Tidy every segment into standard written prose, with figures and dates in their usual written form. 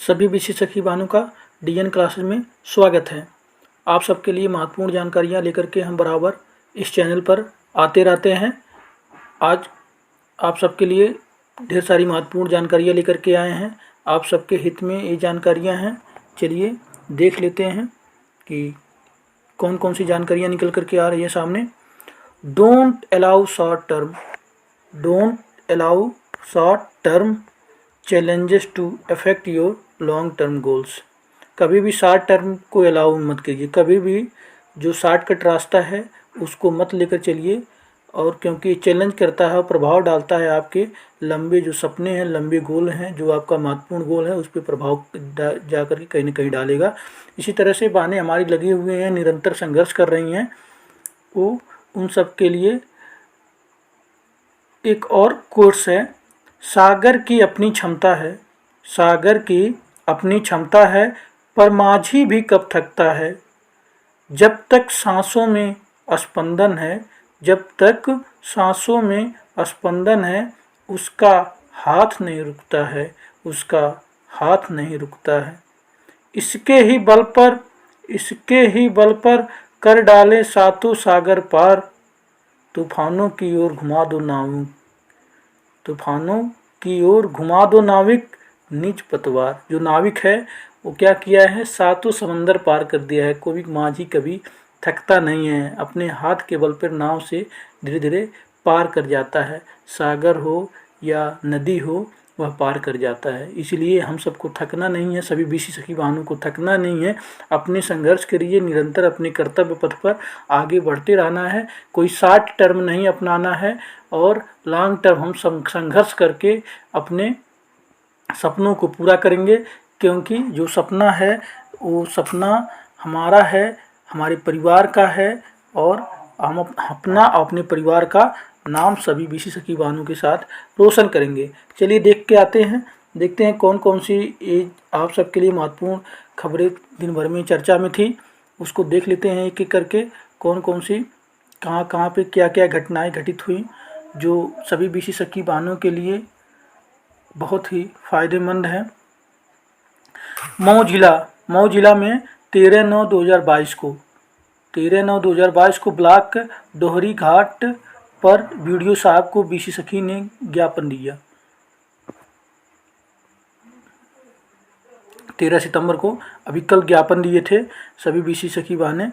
सभी बीसी सखी बहनों का डीएन क्लासेस में स्वागत है। आप सबके लिए महत्वपूर्ण जानकारियां लेकर के हम बराबर इस चैनल पर आते रहते हैं। आज आप सबके लिए ढेर सारी महत्वपूर्ण जानकारियां लेकर के आए हैं। आप सबके हित में ये जानकारियां हैं। चलिए देख लेते हैं कि कौन कौन सी जानकारियां निकल कर के आ रही है सामने। Don't allow short term challenges to affect your long term goals. कभी भी शॉर्ट टर्म को अलाउ मत कीजिए, कभी भी जो शॉर्टकट रास्ता है उसको मत लेकर चलिए, और क्योंकि चैलेंज करता है और प्रभाव डालता है आपके लंबे जो सपने हैं, लंबे गोल हैं, जो आपका महत्वपूर्ण गोल है उस पर प्रभाव जा कर के कहीं ना कहीं डालेगा। इसी तरह से बहाने हमारी लगे हुए हैं, निरंतर संघर्ष कर रही हैं, वो उन सब के लिए एक और कोर्स है। सागर की अपनी क्षमता है, सागर की अपनी क्षमता है, पर माझी भी कब थकता है। जब तक सांसों में स्पंदन है, जब तक सांसों में स्पंदन है, उसका हाथ नहीं रुकता है, उसका हाथ नहीं रुकता है। इसके ही बल पर कर डाले सातों सागर पार, तूफानों की ओर घुमा दो नाविक, तूफानों की ओर घुमा दो नाविक निज पतवार। जो नाविक है वो क्या किया है, सातों समंदर पार कर दिया है। कोई माझी कभी थकता नहीं है, अपने हाथ के बल पर नाव से धीरे धीरे पार कर जाता है। सागर हो या नदी हो, वह पार कर जाता है। इसलिए हम सबको थकना नहीं है, सभी बीसी सखी बहनों को थकना नहीं है। अपने संघर्ष करिए, निरंतर अपने कर्तव्य पथ पर आगे बढ़ते रहना है। कोई शॉर्ट टर्म नहीं अपनाना है, और लॉन्ग टर्म हम संघर्ष करके अपने सपनों को पूरा करेंगे। क्योंकि जो सपना है वो सपना हमारा है, हमारे परिवार का है, और हम अपना अपने परिवार का नाम सभी बीसी सखी बहनों के साथ रोशन करेंगे। चलिए देख के आते हैं, देखते हैं कौन कौन सी ये आप सबके लिए महत्वपूर्ण खबरें दिन भर में चर्चा में थी। उसको देख लेते हैं एक एक करके, कौन कौन सी कहाँ कहाँ पे क्या क्या घटनाएं घटित हुई जो सभी बीसी सखी बहनों के लिए बहुत ही फायदेमंद है। मऊ जिला में 13/9/2022 को ब्लॉक दोहरी घाट पर वीडियो साहब को बीसी सखी ने ज्ञापन दिया। 13 सितंबर को अभी कल ज्ञापन दिए थे सभी बीसी सखी बहनें।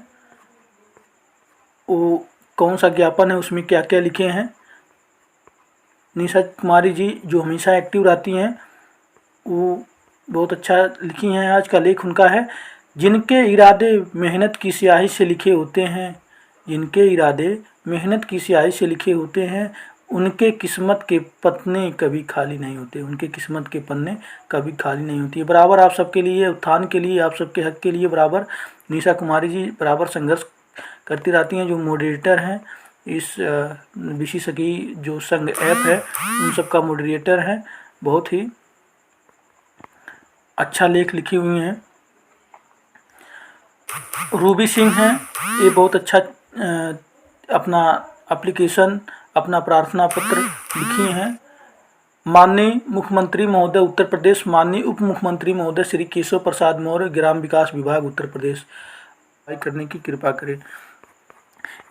वो कौन सा ज्ञापन है, उसमें क्या क्या लिखे हैं। निशा कुमारी जी जो हमेशा एक्टिव रहती हैं, वो बहुत अच्छा लिखी हैं। आज का लेख उनका है, जिनके इरादे मेहनत की स्याही से लिखे होते हैं, जिनके इरादे मेहनत की स्याही से लिखे होते हैं, उनके किस्मत के पन्ने कभी खाली नहीं होते, उनके किस्मत के पन्ने कभी खाली नहीं होती है। बराबर आप सबके लिए, उत्थान के लिए, आप सबके हक के लिए बराबर निशा कुमारी जी बराबर संघर्ष करती रहती हैं, जो मॉडरेटर हैं इस बीसी सखी जो संघ ऐप है उन सब का मॉडरेटर हैं। बहुत ही अच्छा लेख लिखी हुई हैं। रूबी सिंह हैं, ये बहुत अच्छा अपना एप्लीकेशन, अपना प्रार्थना पत्र लिखी हैं। माननीय मुख्यमंत्री महोदय उत्तर प्रदेश, माननीय उप मुख्यमंत्री महोदय श्री केशव प्रसाद मौर्य, ग्राम विकास विभाग उत्तर प्रदेश करने की कृपा करें।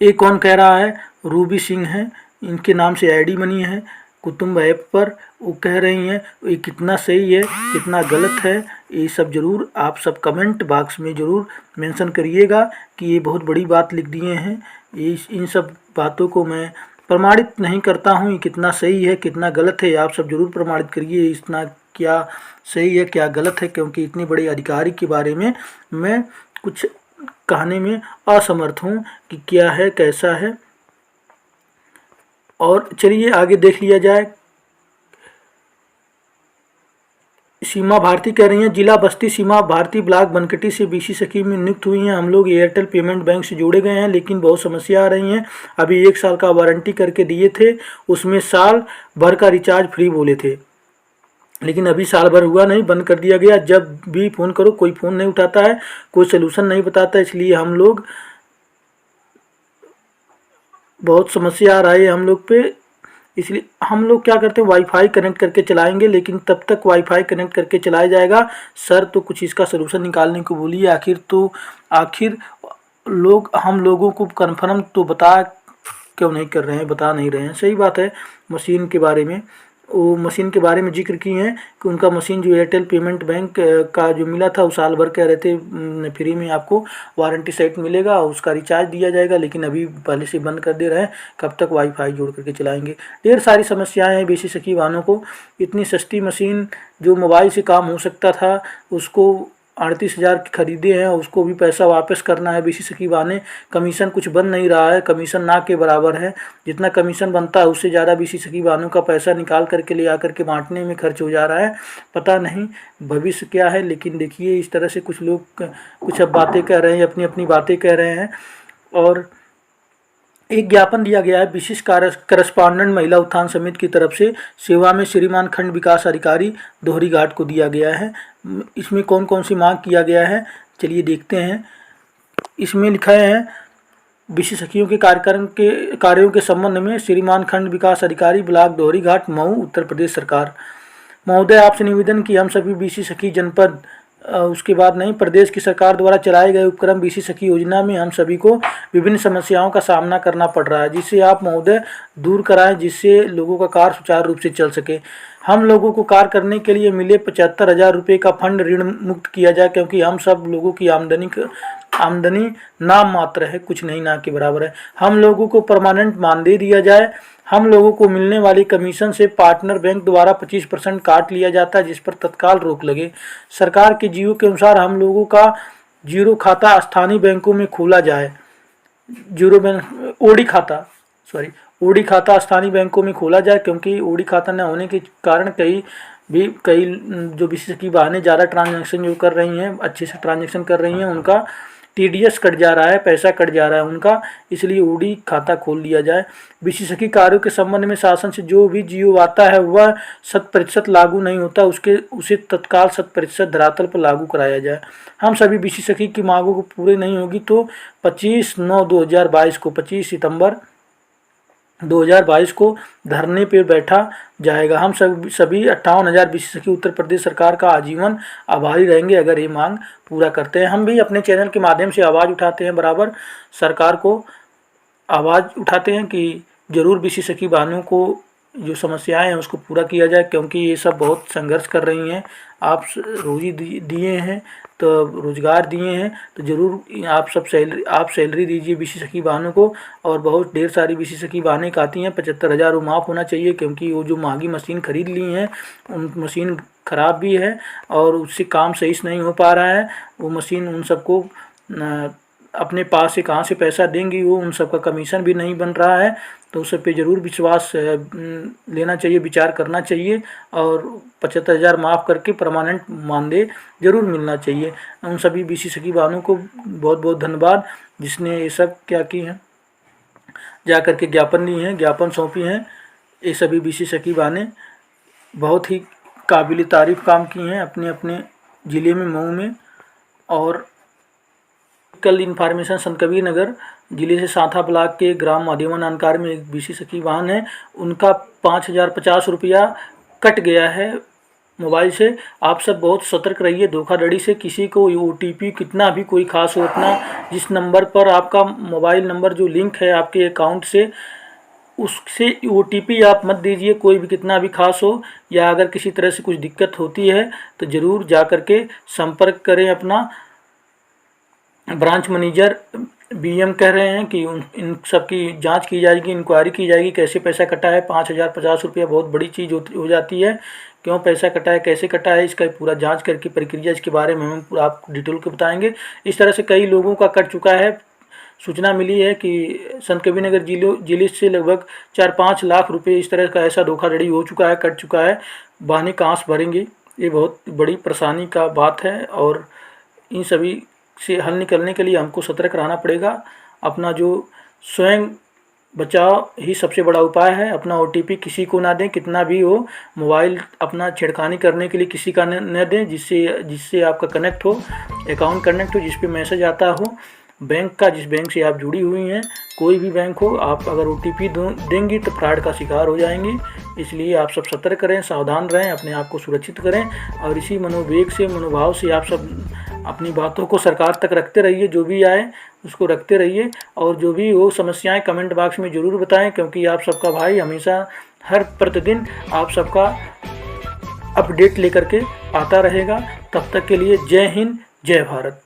ये कौन कह रहा है, रूबी सिंह हैं, इनके नाम से आईडी बनी है कुटुंब ऐप पर। वो कह रही हैं ये कितना सही है कितना गलत है, ये सब जरूर आप सब कमेंट बॉक्स में ज़रूर मेंशन करिएगा कि ये बहुत बड़ी बात लिख दिए हैं। ये इन सब बातों को मैं प्रमाणित नहीं करता हूँ, ये कितना सही है कितना गलत है, आप सब जरूर प्रमाणित करिए इतना क्या सही है क्या गलत है, क्योंकि इतने बड़े अधिकारी के बारे में मैं कुछ कहने में असमर्थ हूँ कि क्या है कैसा है। और चलिए आगे देख लिया जाए। सीमा भारती कह रही हैं, जिला बस्ती सीमा भारती ब्लॉक बनकटी से बीसी सखी में नियुक्त हुई हैं। हम लोग एयरटेल पेमेंट बैंक से जोड़े गए हैं, लेकिन बहुत समस्या आ रही हैं। अभी 1 साल का वारंटी करके दिए थे, उसमें साल भर का रिचार्ज फ्री बोले थे, लेकिन अभी साल भर हुआ नहीं, बंद कर दिया गया। जब भी फ़ोन करो कोई फ़ोन नहीं उठाता है, कोई सलूशन नहीं बताता, इसलिए हम लोग बहुत समस्या आ रही है हम लोग पे। इसलिए हम लोग क्या करते हैं, वाईफाई कनेक्ट करके चलाएंगे, लेकिन तब तक वाईफाई कनेक्ट करके चलाया जाएगा। सर तो कुछ इसका सलूशन निकालने को बोलिए। आखिर लोग हम लोगों को कन्फर्म तो क्यों नहीं कर रहे हैं, बता नहीं रहे हैं। सही बात है। मशीन के बारे में वो मशीन के बारे में जिक्र किए हैं कि उनका मशीन जो एयरटेल पेमेंट बैंक का जो मिला था, वो साल भर कह रहे थे फ्री में आपको वारंटी सेट मिलेगा, उसका रिचार्ज दिया जाएगा, लेकिन अभी पहले से बंद कर दे रहे हैं। कब तक वाईफाई जोड़ करके चलाएंगे। ढेर सारी समस्याएं हैं बीसी सखी वाहनों को। इतनी सस्ती मशीन जो मोबाइल से काम हो सकता था, उसको 38,000 की खरीदे हैं, उसको भी पैसा वापस करना है बीसी सखी वाहने। कमीशन कुछ बन नहीं रहा है, कमीशन ना के बराबर है। जितना कमीशन बनता है उससे ज़्यादा बीसी सखी वाहनों का पैसा निकाल करके ले आकर के बांटने में खर्च हो जा रहा है। पता नहीं भविष्य क्या है, लेकिन देखिए इस तरह से कुछ लोग कुछ अब बातें कह रहे हैं, अपनी अपनी बातें कह रहे हैं। और एक ज्ञापन दिया गया है विशिष्ट करस्पॉन्डेंट महिला उत्थान समिति की तरफ से सेवा में श्रीमान खंड विकास अधिकारी दोहरी घाट को दिया गया है। इसमें कौन कौन सी मांग किया गया है, चलिए देखते हैं। इसमें लिखा है विशेष सखियों के कार्यक्रम के कार्यों के संबंध में श्रीमान खंड विकास अधिकारी ब्लॉक दोहरी घाट मऊ उत्तर प्रदेश सरकार। महोदय आपसे निवेदन कि हम सभी बीसी सखी जनपद उसके बाद नहीं प्रदेश की सरकार द्वारा चलाए गए उपक्रम बीसी सखी योजना में हम सभी को विभिन्न समस्याओं का सामना करना पड़ रहा है, जिसे आप महोदय दूर कराएं, जिससे लोगों का कार्य सुचारू रूप से चल सके। हम लोगों को कार्य करने के लिए मिले 75,000 रुपये का फंड ऋण मुक्त किया जाए, क्योंकि हम सब लोगों की आमदनी नाम मात्र है, कुछ नहीं ना के बराबर है। हम लोगों को परमानेंट मानदेय दिया जाए। हम लोगों को मिलने वाली कमीशन से पार्टनर बैंक द्वारा 25% काट लिया जाता है, जिस पर तत्काल रोक लगे। सरकार के जीवो के अनुसार हम लोगों का जीरो खाता स्थानीय बैंकों में खोला जाए। ओडी खाता स्थानीय बैंकों में खोला जाए, क्योंकि ओडी खाता न होने के कारण कई जो विशेष की वाहनें ज़्यादा ट्रांजैक्शन जो कर रही हैं, अच्छे से ट्रांजैक्शन कर रही हैं, उनका टीडीएस कट जा रहा है, पैसा कट जा रहा है उनका, इसलिए ओडी खाता खोल लिया जाए। विशेषज्ञ कार्यों के संबंध में शासन से जो भी जीओ आता है वह 100% लागू नहीं होता, उसे तत्काल 100% धरातल पर लागू कराया जाए। हम सभी विशेषज्ञ की मांगों को पूरी नहीं होगी तो 25 सितंबर 2022 को धरने पर बैठा जाएगा। हम सभी 58,000 विशेषज्ञ उत्तर प्रदेश सरकार का आजीवन आभारी रहेंगे अगर ये मांग पूरा करते हैं। हम भी अपने चैनल के माध्यम से आवाज़ उठाते हैं, बराबर सरकार को आवाज़ उठाते हैं कि ज़रूर विशेषज्ञ वाहनों को जो समस्याएं हैं उसको पूरा किया जाए, क्योंकि ये सब बहुत संघर्ष कर रही हैं। आप रोजी दिए हैं तो रोज़गार दिए हैं, तो ज़रूर आप सैलरी दीजिए विशेषज्ञ वाहनों को। और बहुत ढेर सारी विशेषज्ञ वाहनें आती हैं, 75,000 वो माफ़ होना चाहिए, क्योंकि वो जो महंगी मशीन खरीद ली हैं उन मशीन ख़राब भी है और उससे काम सही से नहीं हो पा रहा है। वो मशीन उन सबको अपने पास से कहाँ से पैसा देंगी, वो उन सब का कमीशन भी नहीं बन रहा है। तो उस सब पे ज़रूर विश्वास लेना चाहिए, विचार करना चाहिए और 75,000 माफ़ करके परमानेंट मानदेय ज़रूर मिलना चाहिए। उन सभी विशेषज्ञ वाहनों को बहुत बहुत धन्यवाद जिसने ये सब क्या की हैं, जा कर के ज्ञापन दी हैं, ज्ञापन सौंपी हैं। ये सभी विशेषज्ञ वाहनें बहुत ही काबिल तारीफ़ काम की हैं अपने अपने ज़िले में, मऊ में। और कल इन्फॉर्मेशन संत कबीर नगर जिले से साथा ब्लॉक के ग्राम माध्यमन अनकार में एक विशेषज्ञ वाहन है, उनका 5,050 रुपया कट गया है मोबाइल से। आप सब बहुत सतर्क रहिए धोखाधड़ी से। किसी को OTP कितना भी कोई खास हो, अपना जिस नंबर पर आपका मोबाइल नंबर जो लिंक है आपके अकाउंट से, उससे OTP आप मत दीजिए, कोई भी कितना भी खास हो। या अगर किसी तरह से कुछ दिक्कत होती है तो ज़रूर जा कर के संपर्क करें अपना ब्रांच मैनेजर। BM कह रहे हैं कि इन सब की जांच की जाएगी, इंक्वायरी की जाएगी, कैसे पैसा कटा है। 5,050 रुपया बहुत बड़ी चीज़ हो जाती है, क्यों पैसा कटा है, कैसे कटा है, इसका पूरा जांच करके प्रक्रिया इसके बारे में हम आपको डिटेल के बताएंगे। इस तरह से कई लोगों का कट चुका है। सूचना मिली है कि संत कबीर नगर जिले से लगभग 4-5 लाख रुपये इस तरह का ऐसा धोखाधड़ी हो चुका है, कट चुका है। वाहनें कहाँ से भरेंगे, ये बहुत बड़ी परेशानी का बात है। और इन सभी से हल निकलने के लिए हमको सतर्क रहना पड़ेगा। अपना जो स्वयं बचाव ही सबसे बड़ा उपाय है। अपना OTP किसी को ना दें, कितना भी हो। मोबाइल अपना छेड़खानी करने के लिए किसी का न दें, जिससे आपका कनेक्ट हो, अकाउंट कनेक्ट हो, जिस पे मैसेज आता हो। बैंक का, जिस बैंक से आप जुड़ी हुई हैं, कोई भी बैंक हो, आप अगर OTP देंगी तो फ्रॉड का शिकार हो जाएंगी। इसलिए आप सब सतर्क रहें, सावधान रहें, अपने आप को सुरक्षित करें और इसी मनोवेग से, मनोभाव से आप सब अपनी बातों को सरकार तक रखते रहिए। जो भी आए उसको रखते रहिए और जो भी हो समस्याएं कमेंट बॉक्स में ज़रूर बताएं, क्योंकि आप सबका भाई हमेशा हर प्रतिदिन आप सबका अपडेट लेकर के आता रहेगा। तब तक के लिए जय हिंद, जय भारत।